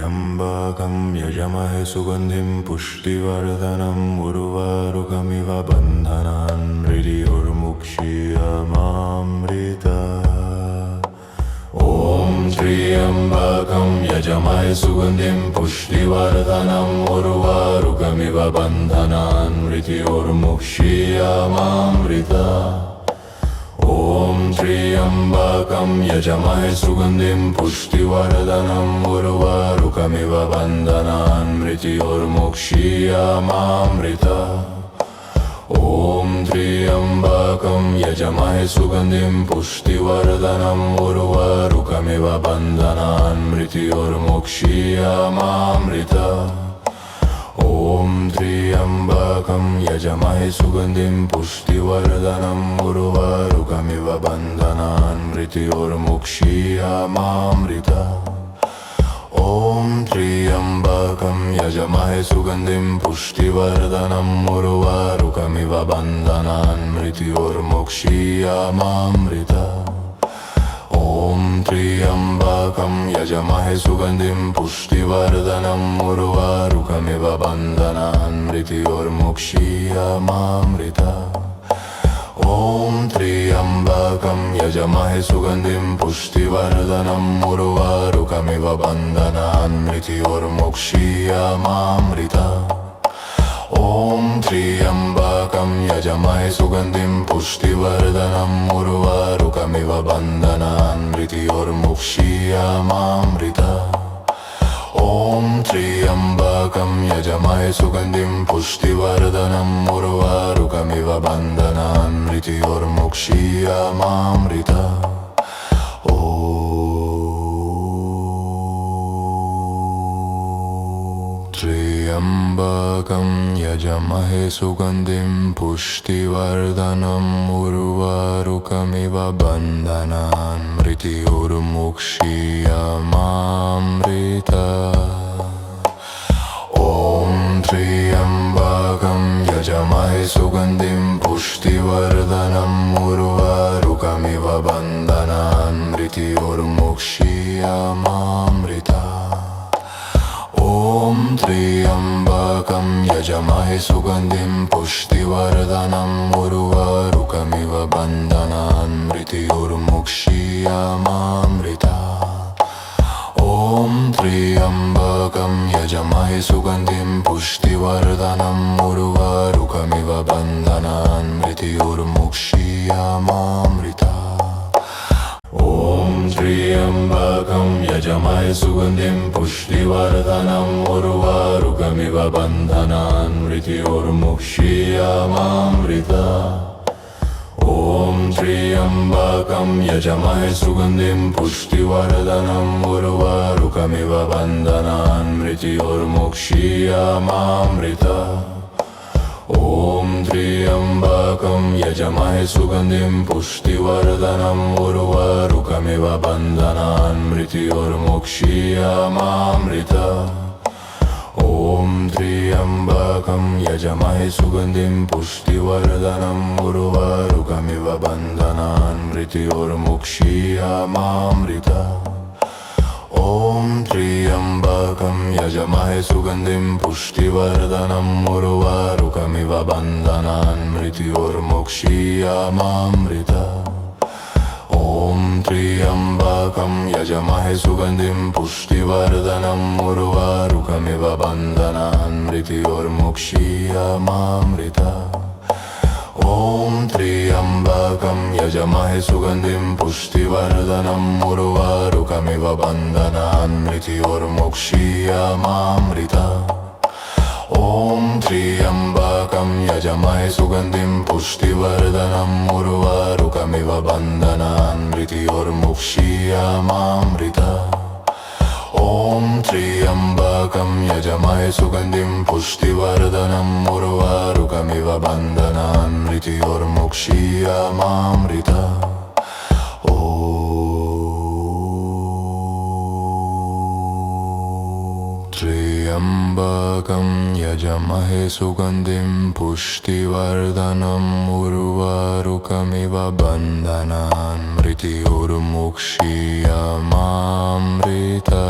त्र्यम्बकं यजमहे सुगन्धिं पुष्टिवर्धनम् उर्वारुकमिव बन्धनान् मृत्योर्मुक्षीयमामृता। ॐ त्र्यम्बकं यजमहे सुगन्धिं पुष्टिवर्धनम् उर्वारुकमिव बन्धनान् मृत्योर्मुक्षीयमामृता। ॐ त्र्यम्बकं यजमहे सुगन्धिं पुष्टिवर्धनम् उर्वारुकमिव बन्धनान् मृत्योर्मुक्षीयमामृता। ॐ त्र्यम्बकं यजमहे सुगन्धिं पुष्टिवर्धनम् उर्वारुकमिव बन्धनान् मृत्योर्मुक्षीयमामृता। ॐ त्र्यम्बकं यजमहे सुगन्धिं पुष्टिवर्धनम् उर्वारुकमिव बन्धनान् मृत्योर्मुक्षीयमामृता। ॐ त्र्यम्बकं यजमहे सुगन्धिं पुष्टिवर्धनम् उर्वारुकमिव बन्धनान् मृत्योर्मुक्षीयमामृता। ॐ त्र्यम्बकं यजमहे सुगन्धिं पुष्टिवर्धनम् उर्वारुकमिव बन्धनान् मृत्योर्मुक्षीयमामृता। ॐ त्र्यम्बकं यजमहे सुगन्धिं पुष्टिवर्धनम् उर्वारुकमिव बन्धनान् मृत्योर्मुक्षीयमामृता। ॐ त्र्यम्बकं यजमहे सुगन्धिं पुष्टिवर्धनम् उर्वारुकमिव बन्धनान् मृत्योर्मुक्षीयमामृता। ॐ त्र्यम्बकं यजमहे सुगन्धिं पुष्टिवर्धनम् उर्वारुकमिव बन्धनान् मृत्योर्मुक्षीयमामृता। त्र्यम्बकं यजमहे सुगन्धिं पुष्टिवर्धनम् उर्वारुकमिव बन्धनान् मृत्योर्मुक्षीयमामृता। ॐ त्र्यम्बकं यजमहे सुगन्धिं पुष्टिवर्धनम् उर्वारुकमिव बन्धनान् मृत्योर्मुक्षीयमामृता। ॐ त्र्यम्बकं यजमहे सुगन्धिं पुष्टिवर्धनम् उर्वारुकमिव बन्धनान् मृत्योर्मुक्षीयमामृता। ॐ त्र्यम्बकं यजमहे सुगन्धिं पुष्टिवर्धनम् उर्वारुकमिव बन्धनान् मृत्योर्मुक्षीयमामृता। ॐ त्र्यम्बकं यजमहे सुगन्धिं पुष्टिवर्धनम् उर्वारुकमिव बन्धनान् मृत्योर्मुक्षीयमामृता। ॐ त्र्यम्बकं यजमहे सुगन्धिं पुष्टिवर्धनम् उर्वारुकमिव बन्धनान् मृत्योर्मुक्षीयमामृता। ॐ त्र्यम्बकं यजमहे सुगन्धिं पुष्टिवर्धनम् उर्वारुकमिव बन्धनान् मृत्योर्मुक्षीयमामृता। ॐ त्र्यम्बकं यजमहे सुगन्धिं पुष्टिवर्धनम् उर्वारुकमिव बन्धनान् मृत्योर्मुक्षीयमामृता। ॐ त्र्यम्बकं यजमहे सुगन्धिं पुष्टिवर्धनम् उर्वारुकमिव बन्धनान् मृत्योर्मुक्षीयमामृता। ॐ त्र्यम्बकं यजमहे सुगन्धिं पुष्टिवर्धनम् उर्वारुकमिव बन्धनान् मृत्योर्मुक्षीयमामृता। ॐ त्र्यम्बकं यजमहे सुगन्धिं पुष्टिवर्धनम् उर्वारुकमिव बन्धनान् मृत्योर्मुक्षीयमामृता। ॐ त्र्यम्बकं यजमहे सुगन्धिं पुष्टिवर्धनम् उर्वारुकमिव बन्धनान् मृत्योर्मुक्षीयमामृता। ॐ त्र्यम्बकं यजमहे सुगन्धिं पुष्टिवर्धनम् उर्वारुकमिव बन्धनान् मृत्योर्मुक्षीयमामृता। त्र्यम्बकं यजमहे सुगन्धिं पुष्टिवर्धनम् उर्वारुकमिव बन्धनान् मृत्योर्मुक्षीयमामृता।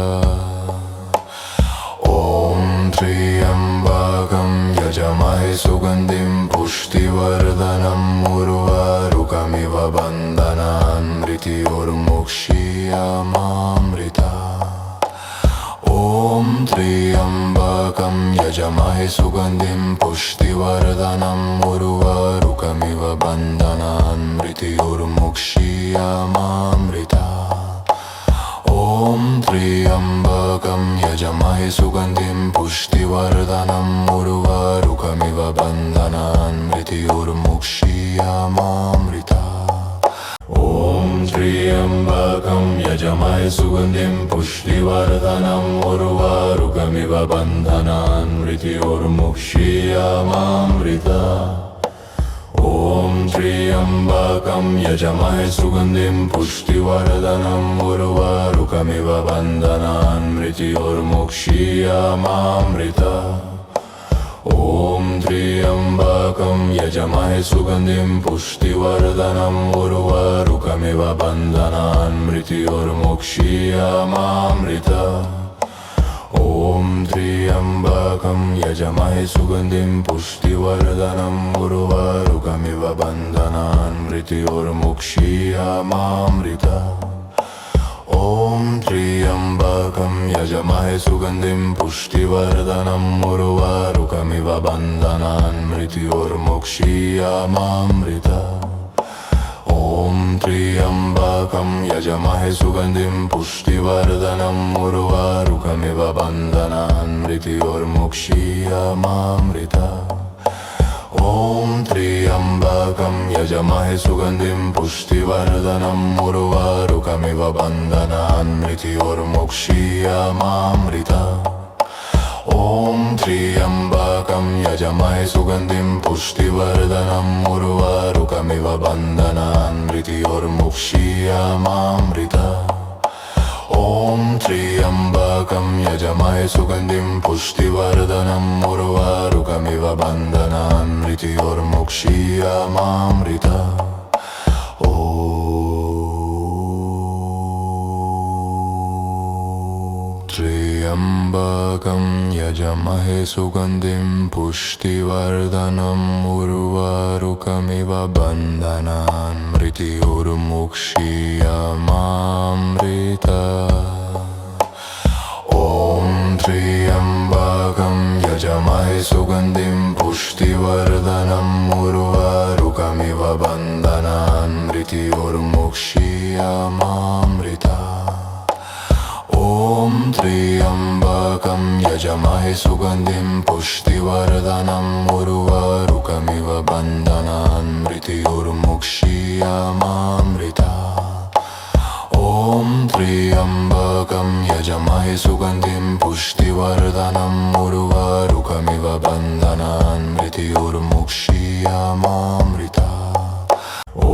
पुष्टिवर्धनम् उर्वारुकमिव बन्धनान् मृत्योर्मुक्षीयमामृता ॐ त्र्यम्बकं यजामहे सुगन्धिं पुष्टिवर्धनम् उर्वारुकमिव बन्धनान् मृत्योर्मुक्षीयमामृता ॐ त्र्यम्बकं यजामहे सुगन्धिं पुष्टिवर्धनम् उर्वारुकमिव बन्धनान् मृत्योर्मुक्षीयमामृता ॐ त्र्यम्बकं यजामहे सुगन्धिं पुष्टिवर्धनम् उर्वारुकमिव बन्धनान् मृत्योर्मुक्षीयमामृता ॐ त्र्यम्बकं यजामहे सुगन्धिं पुष्टिवर्धनम् उर्वारुकमिव बन्धनान् मृत्योर्मुक्षीयमामृता ॐ त्र्यम्बकं यजामहे सुगन्धिं पुष्टिवर्धनम् उर्वारुकमिव बन्धनान् मृत्योर्मुक्षीयमामृता ॐ त्र्यम्बकं यजामहे सुगन्धिं पुष्टिवर्धनम् उर्वारुकमिव बन्धनान् मृत्योर्मुक्षीयमामृता ॐ त्र्यम्बकं यजामहे सुगन्धिं पुष्टिवर्धनम् उर्वारुकमिव बन्धनान् मृत्योर्मुक्षीयमामृता ॐ त्र्यम्बकं यजामहे सुगन्धिं पुष्टिवर्धनम् उर्वारुकमिव बन्धनान् मृत्योर्मुक्षीयमामृता ॐ त्र्यम्बकं यजामहे सुगन्धिं पुष्टिवर्धनम् उर्वारुकमिव बन्धनान् मृत्योर्मुक्षीयमामृता ॐ त्र्यम्बकं यजामहे सुगन्धिं पुष्टिवर्धनम् उर्वारुकमिव बन्धनान् मृत्योर्मुक्षीयमामृता ॐ त्र्यम्बकं यजामहे सुगन्धिं पुष्टिवर्धनम् उर्वारुकमिव बन्धनान् मृत्योर्मुक्षीयमामृता त्र्यम्बकं यजामहे सुगन्धिं पुष्टिवर्धनम् उर्वारुकमिव बन्धनान् मृत्योर्मुक्षीयमामृता ॐ त्र्यम्बकं यजामहे सुगन्धिं पुष्टिवर्धनम् उर्वारुकमिव बन्धनान् मृत्योर्मुक्षीयमामृता ॐ त्र्यम्बकं यजामहे सुगन्धिं पुष्टिवर्धनम् उर्वारुकमिव बन्धनान् मृत्योर्मुक्षीयमामृता ॐ त्र्यम्बकं यजामहे सुगन्धिं पुष्टिवर्धनम् उर्वारुकमिव बन्धनान् मृत्योर्मुक्षीयमामृता ॐ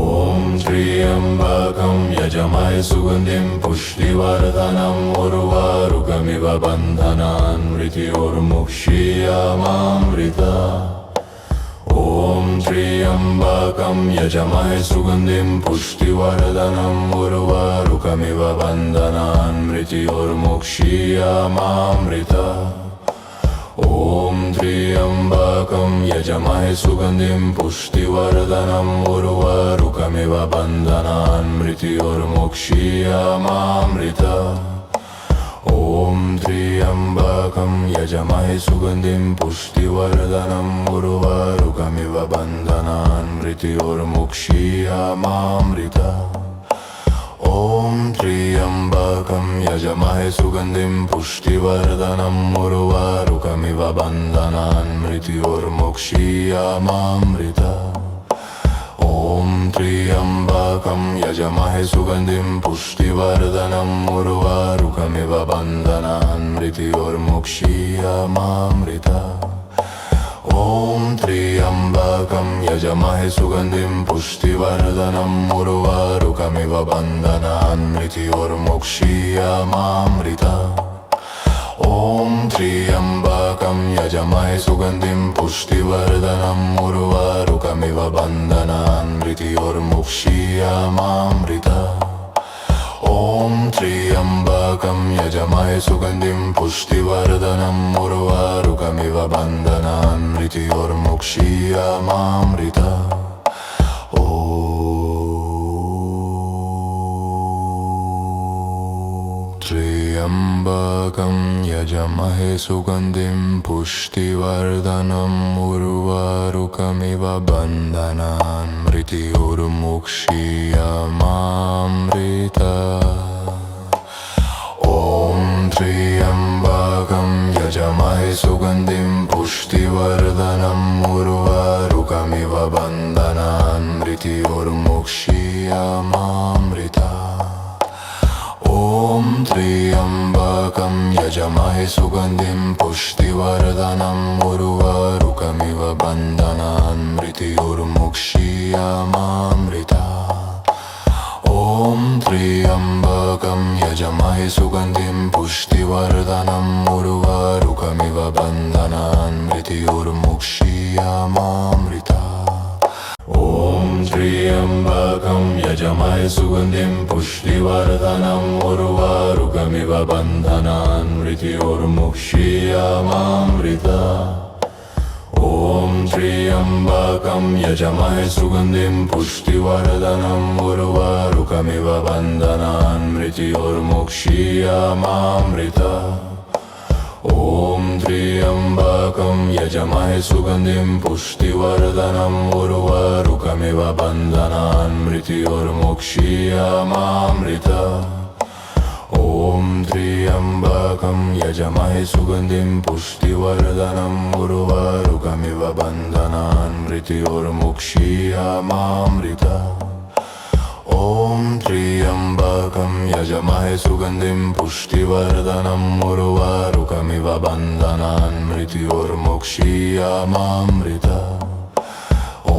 त्र्यम्बकं यजामहे सुगन्धिं पुष्टिवर्धनम् उर्वारुकमिव बन्धनान् मृत्योर्मुक्षीयमामृता ॐ त्र्यम्बकं यजामहे सुगन्धिं पुष्टिवर्धनम् उर्वारुकमिव बन्धनान् मृत्योर्मुक्षीयमामृता ॐ त्र्यम्बकं यजामहे सुगन्धिं पुष्टिवर्धनम् उर्वारुकमिव बन्धनान् मृत्योर्मुक्षीयमामृता ॐ त्र्यम्बकं यजामहे सुगन्धिं पुष्टिवर्धनम् उर्वारुकमिव बन्धनान् मृत्योर्मुक्षीयमामृता ॐ त्र्यम्बकं यजामहे सुगन्धिं पुष्टिवर्धनम् उर्वारुकमिव बन्धनान् मृत्योर्मुक्षीयमामृता ॐ त्र्यम्बकं यजामहे सुगन्धिं पुष्टिवर्धनम् उर्वारुकमिव बन्धनान् मृत्योर्मुक्षीयमामृता ॐ त्र्यम्बकं यजामहे सुगन्धिं पुष्टिवर्धनम् उर्वारुकमिव बन्धनान् मृत्योर्मुक्षीयमामृता ॐ त्र्यम्बकं यजामहे सुगन्धिं पुष्टिवर्धनम् उर्वारुकमिव बन्धनान् मृत्योर्मुक्षीयमामृता ॐ त्र्यम्बकं यजामहे सुगन्धिं पुष्टिवर्धनम् उर्वारुकमिव बन्धनान् मृत्योर्मुक्षीयमामृता त्र्यम्बकं यजामहे सुगन्धिं पुष्टिवर्धनम् उर्वारुकमिव बन्धनान् मृत्योर्मुक्षीयमामृता ॐ त्र्यम्बकं यजामहे सुगन्धिं पुष्टिवर्धनम् उर्वारुकमिव बन्धनान् मृत्योर्मुक्षीयमामृता ॐ त्र्यम्बकं यजामहे सुगन्धिं पुष्टिवर्धनम् उर्वारुकमिव बन्धनान् मृत्योर्मुक्षीयमामृता ॐ त्र्यम्बकं यजामहे सुगन्धिं पुष्टिवर्धनम् उर्वारुकमिव बन्धनान् मृत्योर्मुक्षीयमामृता ॐ त्र्यम्बकं यजामहे सुगन्धिं पुष्टिवर्धनम् उर्वारुकमिव बन्धनान् मृत्योर्मुक्षीयमामृता ॐ त्र्यम्बकं यजामहे सुगन्धिं पुष्टिवर्धनम् उर्वारुकमिव बन्धनान् मृत्योर्मुक्षीयमामृता ॐ त्र्यम्बकं यजामहे सुगन्धिं पुष्टिवर्धनम् उर्वारुकमिव बन्धनान् मृत्योर्मुक्षीयमामृता ॐ त्र्यम्बकं यजामहे सुगन्धिं पुष्टिवर्धनम् उर्वारुकमिव बन्धनान् मृत्योर्मुक्षीयमामृता ॐ त्र्यम्बकं यजामहे सुगन्धिं पुष्टिवर्धनम् उर्वारुकमिव बन्धनान् मृत्योर्मुक्षीयमामृता ॐ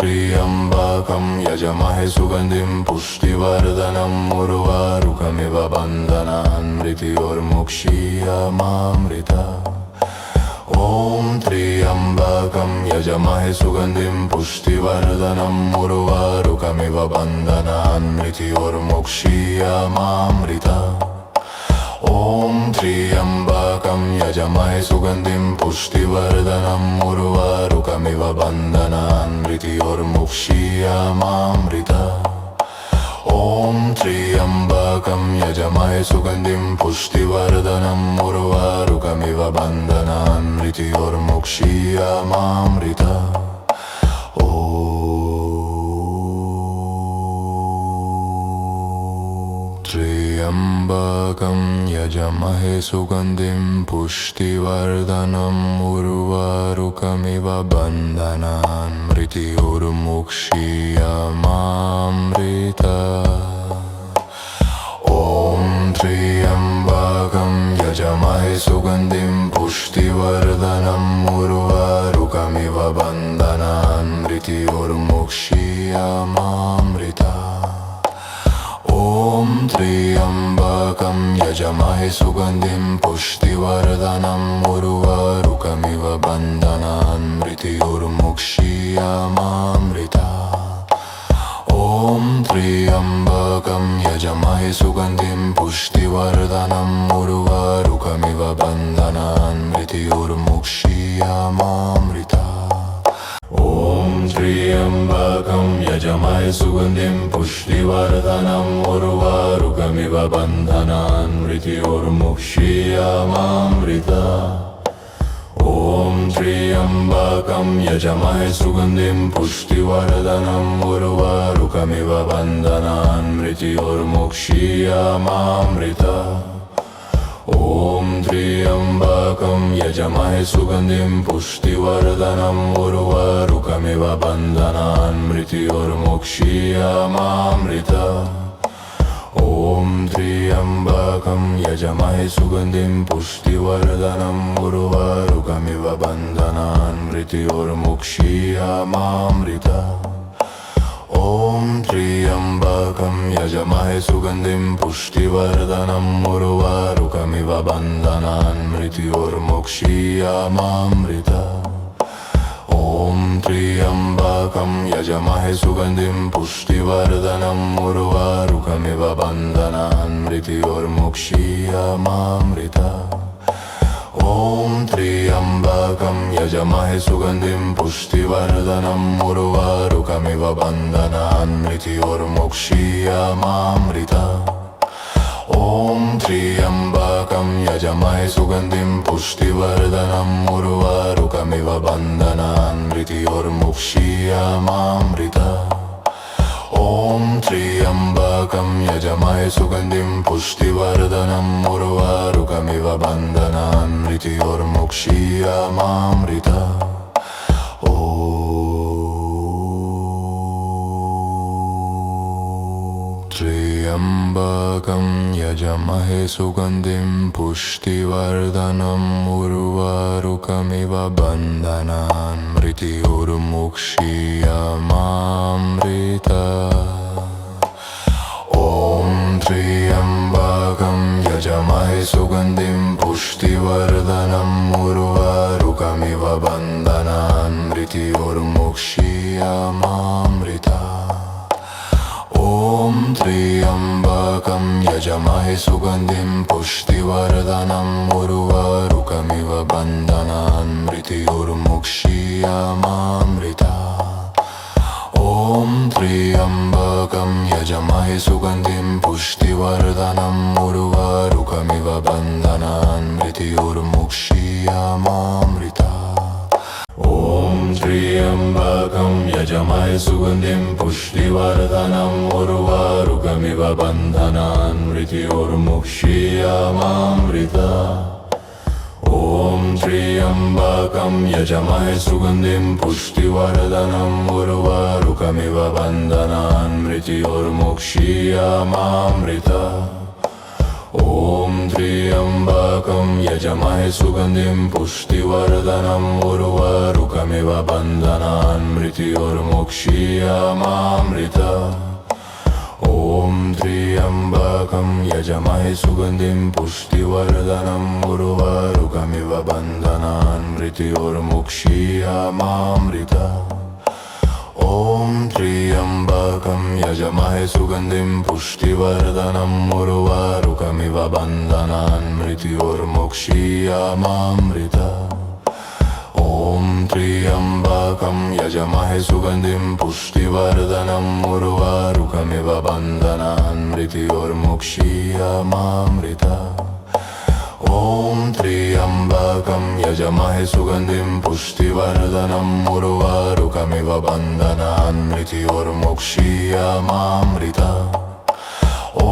त्र्यम्बकं यजामहे सुगन्धिं पुष्टिवर्धनम् उर्वारुकमिव बन्धनान् मृत्योर्मुक्षीयमामृता ॐ त्र्यम्बकं यजामहे सुगन्धिं पुष्टिवर्धनम् उर्वारुकमिव बन्धनान् मृत्योर्मुक्षीयमामृता ॐ त्र्यम्बकं यजामहे सुगन्धिं पुष्टिवर्धनम् उर्वारुकमिव बन्धनान् मृत्योर्मुक्षीयमामृता ॐ त्र्यम्बकं यजामहे सुगन्धिं पुष्टिवर्धनम् उर्वारुकमिव बन्धनान् मृत्योर्मुक्षीयमामृता त्र्यम्बकं यजामहे सुगन्धिं पुष्टिवर्धनम् उर्वारुकमिव बन्धनान् मृत्योर्मुक्षीयमामृता ॐ त्र्यम्बकं यजामहे सुगन्धिं पुष्टिवर्धनम् उर्वारुकमिव बन्धनान् मृत्योर्मुक्षीयमामृता ॐ त्र्यम्बकं यजामहे सुगन्धिं पुष्टिवर्धनम् उर्वारुकमिव बन्धनान् मृत्योर्मुक्षीयमामृता ॐ त्र्यम्बकं यजामहे सुगन्धिं पुष्टिवर्धनम् उर्वारुकमिव बन्धनान् मृत्योर्मुक्षीयमामृता ॐ त्र्यम्बकं यजामहे सुगन्धिं पुष्टिवर्धनम् उर्वारुकमिव बन्धनान् मृत्योर्मुक्षीयमामृता ॐ त्र्यम्बकं यजामहे सुगन्धिं पुष्टिवर्धनम् उर्वारुकमिव बन्धनान् मृत्योर्मुक्षीयमामृता ॐ त्र्यम्बकं यजामहे सुगन्धिं पुष्टिवर्धनम् उर्वारुकमिव बन्धनान् मृत्योर्मुक्षीयमामृता ॐ त्र्यम्बकं यजामहे सुगन्धिं पुष्टिवर्धनम् उर्वारुकमिव बन्धनान् मृत्योर्मुक्षीयमामृता ॐ त्र्यम्बकं यजामहे सुगन्धिं पुष्टिवर्धनम् उर्वारुकमिव बन्धनान् मृत्योर्मुक्षीयमामृता ॐ ॐ त्र्यम्बकं यजमहे सुगन्धिं पुष्टिवर्धनम् उर्वारुकमिव बन्धनान् मृत्योर्मुक्षीयमामृता ॐ त्र्यम्बकं यजमहे सुगन्धिं पुष्टिवर्धनम् उर्वारुकमिव बन्धनान् मृत्योर्मुक्षीयमामृता ॐ त्र्यम्बकं यजमहे सुगन्धिं पुष्टिवर्धनम् उर्वारुकमिव बन्धनान् मृत्योर्मुक्षीयमामृता ॐ त्र्यम्बकं यजमहे सुगन्धिं पुष्टिवर्धनम् उर्वारुकमिव बन्धनान् मृत्योर्मुक्षीयमामृता त्र्यम्बकं यजमहे सुगन्धिं पुष्टिवर्धनम् उर्वारुकमिव बन्धनान् मृत्योर्मुक्षीयमामृता ॐ त्र्यम्बकं यजमहे सुगन्धिं पुष्टिवर्धनम् उर्वारुकमिव बन्धनान् मृत्योर्मुक्षीयमामृता ॐ त्र्यम्बकं यजमहे सुगन्धिं पुष्टिवर्धनम् उर्वारुकमिव बन्धनान् मृत्योर्मुक्षीयमामृता ॐ त्र्यम्बकं यजमहे सुगन्धिं पुष्टिवर्धनम् उर्वारुकमिव बन्धनान् मृत्योर्मुक्षीयमामृता ॐ त्र्यम्बकं यजमहे सुगन्धिं पुष्टिवर्धनम् उर्वारुकमिव बन्धनान् मृत्योर्मुक्षीयमामृता ॐ त्र्यम्बकं यजमहे सुगन्धिं पुष्टिवर्धनम् उर्वारुकमिव बन्धनान् मृत्योर्मुक्षीयमामृता ॐ त्र्यम्बकं यजमहे सुगन्धिं पुष्टिवर्धनम् उर्वारुकमिव बन्धनान् मृत्योर्मुक्षीयमामृता ॐ त्र्यम्बकं यजमहे सुगन्धिं पुष्टिवर्धनम् उर्वारुकमिव बन्धनान् मृत्योर्मुक्षीयमामृता ॐ त्र्यम्बकं यजमहे सुगन्धिं पुष्टिवर्धनम् उर्वारुकमिव बन्धनान् मृत्योर्मुक्षीयमामृता ॐ त्र्यम्बकं यजमहे सुगन्धिं पुष्टिवर्धनम् उर्वारुकमिव बन्धनान् मृत्योर्मुक्षीयमामृता ॐ त्र्यम्बकं यजमहे सुगन्धिं पुष्टिवर्धनम् उर्वारुकमिव बन्धनान् मृत्योर्मुक्षीयमामृता ॐ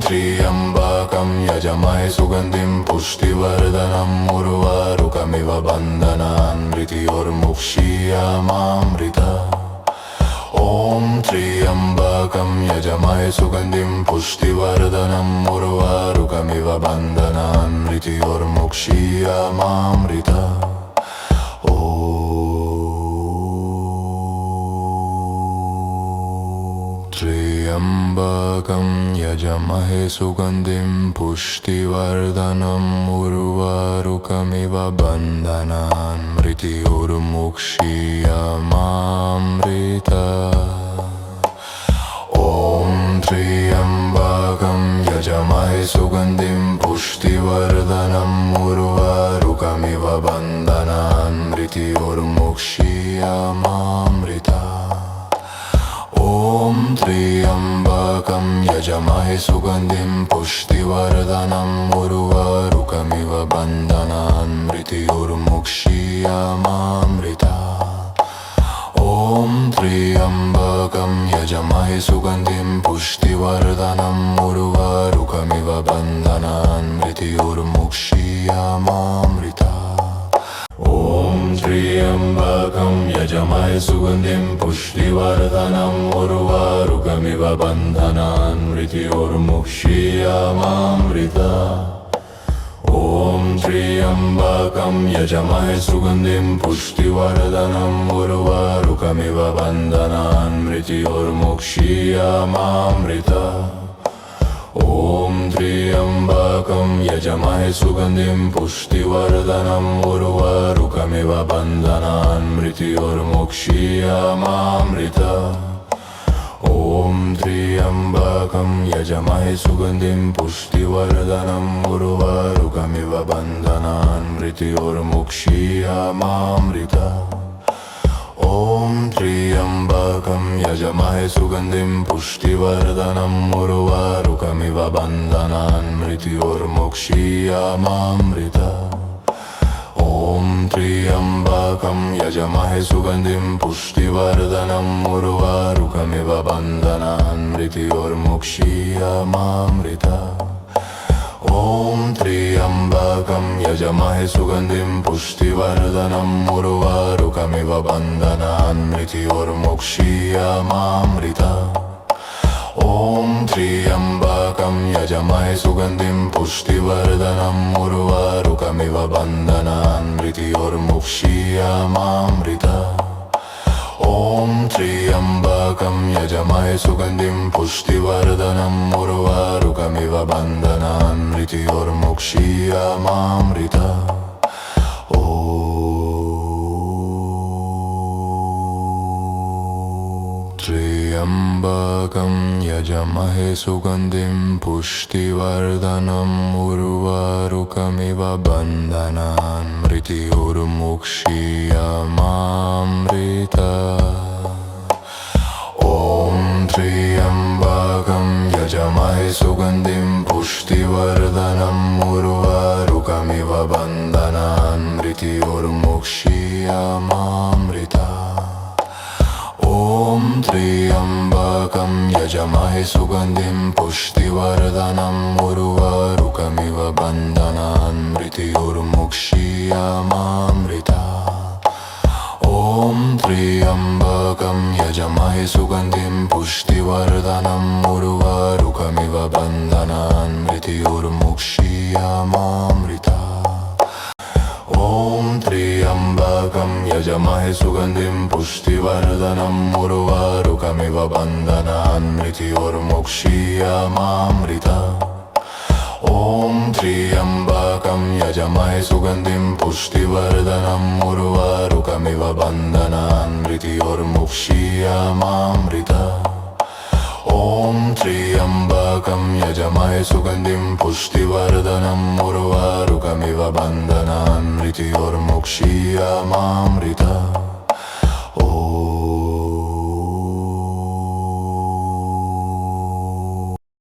त्र्यम्बकं यजमहे सुगन्धिं पुष्टिवर्धनम् उर्वारुकमिव बन्धनान् मृत्योर्मुक्षीयमामृता ॐ त्र्यम्बकं यजमहे सुगन्धिं पुष्टिवर्धनम् उर्वारुकमिव बन्धनान् मृत्योर्मुक्षीयमामृता त्र्यम्बकं यजमहे सुगन्धिं पुष्टिवर्धनम् उर्वारुकमिव बन्धनान् मृत्योर्मुक्षीयमामृता ॐ त्र्यम्बकं यजमहे सुगन्धिं पुष्टिवर्धनम् उर्वारुकमिव बन्धनान् मृत्योर्मुक्षीयमामृता ॐ त्र्यम्बकं यजमहे सुगन्धिं पुष्टिवर्धनम् उर्वारुकमिव बन्धनान् मृत्योर्मुक्षीयमामृता ॐ त्र्यम्बकं यजमहे सुगन्धिं पुष्टिवर्धनम् उर्वारुकमिव बन्धनान् मृत्योर्मुक्षीयमामृता ॐ त्र्यम्बकं यजमहे सुगन्धिं पुष्टिवर्धनम् उर्वारुकमिव बन्धनान् मृत्योर्मुक्षीयमामृता ॐ त्र्यम्बकं यजमहे सुगन्धिं पुष्टिवर्धनम् उर्वारुकमिव बन्धनान् मृत्योर्मुक्षीयमामृता ॐ त्र्यम्बकं यजामहे सुगन्धिं पुष्टिवर्धनम् उर्वारुकमिव बन्धनान् मृत्योर्मुक्षीयमामृतात् ॐ त्र्यम्बकं यजामहे सुगन्धिं पुष्टिवर्धनम् उर्वारुकमिव बन्धनान् मृत्योर्मुक्षीयमामृतात् ॐ त्र्यम्बकं यजामहे सुगन्धिं पुष्टिवर्धनम् उर्वारुकमिव बन्धनान् मृत्योर्मुक्षीयमामृतात् ॐ त्र्यम्बकं यजामहे सुगन्धिं पुष्टिवर्धनम् उर्वारुकमिव बन्धनान् मृत्योर्मुक्षीयमामृतात् ॐ त्र्यम्बकं यजामहे सुगन्धिं पुष्टिवर्धनम् उर्वारुकमिव बन्धनान् मृत्योर्मुक्षीयमामृतात् ॐ त्र्यम्बकं यजामहे सुगन्धिं पुष्टिवर्धनम् उर्वारुकमिव बन्धनान् मृत्योर्मुक्षीयमामृतात् ॐ त्र्यम्बकं यजामहे सुगन्धिं पुष्टिवर्धनम् उर्वारुकमिव बन्धनान् मृत्योर्मुक्षीयमामृतात् त्र्यम्बकं यजामहे सुगन्धिं पुष्टिवर्धनम् उर्वारुकमिव बन्धनान् मृत्योर्मुक्षीयमामृतात् ॐ त्र्यम्बकं यजामहे सुगन्धिं पुष्टिवर्धनम् उर्वारुकमिव बन्धनान् मृत्योर्मुक्षीयमामृतात् ॐ त्र्यम्बकं यजामहे सुगन्धिं पुष्टिवर्धनम् उर्वारुकमिव बन्धनान् मृत्योर्मुक्षीयमामृतात् ॐ त्र्यम्बकं यजामहे सुगन्धिं पुष्टिवर्धनम् उर्वारुकमिव बन्धनान् मृत्योर्मुक्षीयमामृतात् ॐ त्र्यम्बकं यजामहे सुगन्धिं पुष्टिवर्धनम् उर्वारुकमिव बन्धनान् मृत्योर्मुक्षीयमामृतात् ॐ त्र्यम्बकं यजामहे सुगन्धिं पुष्टिवर्धनम् उर्वारुकमिव बन्धनान् मृत्योर्मुक्षीयमामृतात् ॐ त्र्यम्बकं यजामहे सुगन्धिं पुष्टिवर्धनम् उर्वारुकमिव बन्धनान् मृत्योर्मुक्षीयमामृतात्